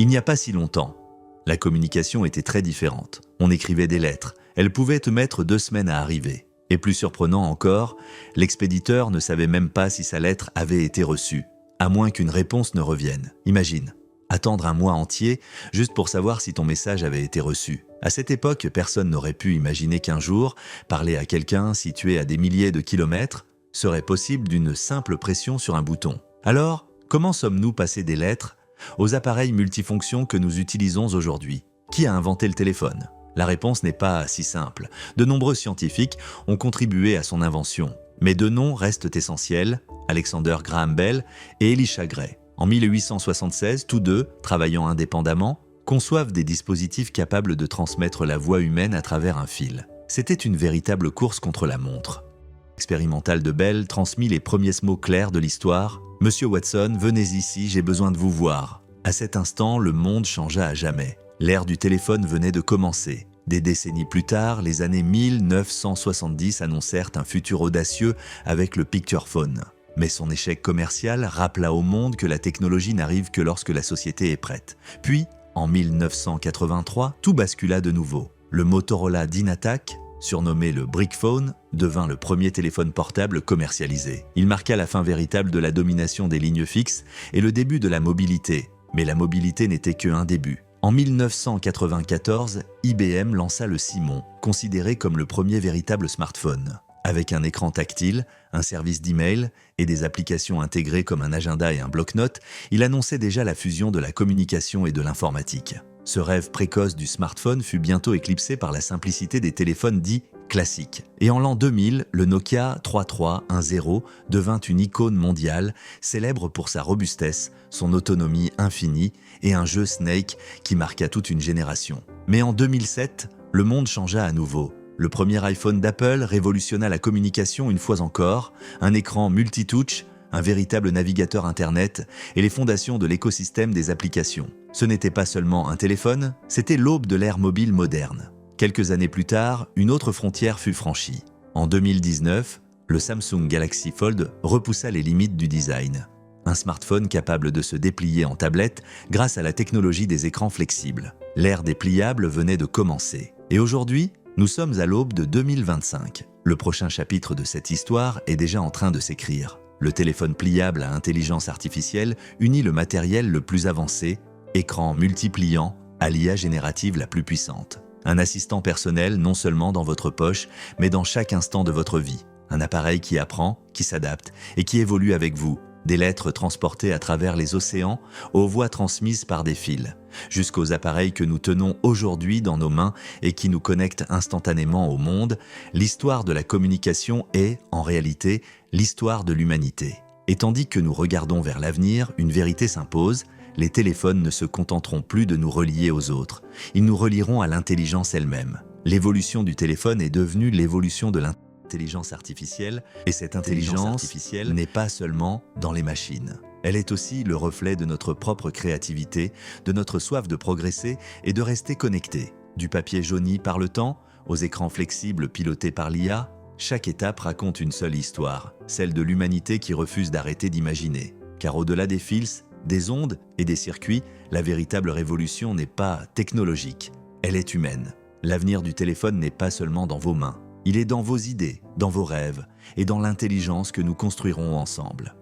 Il n'y a pas si longtemps, la communication était très différente. On écrivait des lettres. Elles pouvaient te mettre 2 semaines à arriver. Et plus surprenant encore, l'expéditeur ne savait même pas si sa lettre avait été reçue, à moins qu'une réponse ne revienne. Imagine, attendre un mois entier juste pour savoir si ton message avait été reçu. À cette époque, personne n'aurait pu imaginer qu'un jour, parler à quelqu'un situé à des milliers de kilomètres serait possible d'une simple pression sur un bouton. Alors, comment sommes-nous passés des lettres aux appareils multifonctions que nous utilisons aujourd'hui? Qui a inventé le téléphone? La réponse n'est pas si simple. De nombreux scientifiques ont contribué à son invention. Mais 2 noms restent essentiels, Alexander Graham Bell et Elisha Gray. En 1876, tous deux, travaillant indépendamment, conçoivent des dispositifs capables de transmettre la voix humaine à travers un fil. C'était une véritable course contre la montre. L'expérimental de Bell transmit les premiers mots clairs de l'histoire. « Monsieur Watson, venez ici, j'ai besoin de vous voir. » À cet instant, le monde changea à jamais. L'ère du téléphone venait de commencer. Des décennies plus tard, les années 1970 annoncèrent un futur audacieux avec le Picturephone. Mais son échec commercial rappela au monde que la technologie n'arrive que lorsque la société est prête. Puis, en 1983, tout bascula de nouveau. Le Motorola DynaTAC, surnommé le Brickphone, devint le premier téléphone portable commercialisé. Il marqua la fin véritable de la domination des lignes fixes et le début de la mobilité. Mais la mobilité n'était qu'un début. En 1994, IBM lança le Simon, considéré comme le premier véritable smartphone. Avec un écran tactile, un service d'email et des applications intégrées comme un agenda et un bloc-notes, il annonçait déjà la fusion de la communication et de l'informatique. Ce rêve précoce du smartphone fut bientôt éclipsé par la simplicité des téléphones dits classiques. Et en l'an 2000, le Nokia 3310 devint une icône mondiale, célèbre pour sa robustesse, son autonomie infinie et un jeu Snake qui marqua toute une génération. Mais en 2007, le monde changea à nouveau. Le premier iPhone d'Apple révolutionna la communication une fois encore, un écran multitouch, un véritable navigateur Internet et les fondations de l'écosystème des applications. Ce n'était pas seulement un téléphone, c'était l'aube de l'ère mobile moderne. Quelques années plus tard, une autre frontière fut franchie. En 2019, le Samsung Galaxy Fold repoussa les limites du design. Un smartphone capable de se déplier en tablette grâce à la technologie des écrans flexibles. L'ère des pliables venait de commencer. Et aujourd'hui, nous sommes à l'aube de 2025. Le prochain chapitre de cette histoire est déjà en train de s'écrire. Le téléphone pliable à intelligence artificielle unit le matériel le plus avancé, écran multipliant, à l'IA générative la plus puissante. Un assistant personnel non seulement dans votre poche, mais dans chaque instant de votre vie. Un appareil qui apprend, qui s'adapte et qui évolue avec vous. Des lettres transportées à travers les océans, aux voix transmises par des fils, jusqu'aux appareils que nous tenons aujourd'hui dans nos mains et qui nous connectent instantanément au monde, l'histoire de la communication est, en réalité, l'histoire de l'humanité. Et tandis que nous regardons vers l'avenir, une vérité s'impose, les téléphones ne se contenteront plus de nous relier aux autres, ils nous relieront à l'intelligence elle-même. L'évolution du téléphone est devenue l'évolution de l'intelligence artificielle, et cette intelligence artificielle n'est pas seulement dans les machines. Elle est aussi le reflet de notre propre créativité, de notre soif de progresser et de rester connecté. Du papier jauni par le temps, aux écrans flexibles pilotés par l'IA, chaque étape raconte une seule histoire, celle de l'humanité qui refuse d'arrêter d'imaginer. Car au-delà des fils, des ondes et des circuits, la véritable révolution n'est pas technologique, elle est humaine. L'avenir du téléphone n'est pas seulement dans vos mains, il est dans vos idées, dans vos rêves et dans l'intelligence que nous construirons ensemble.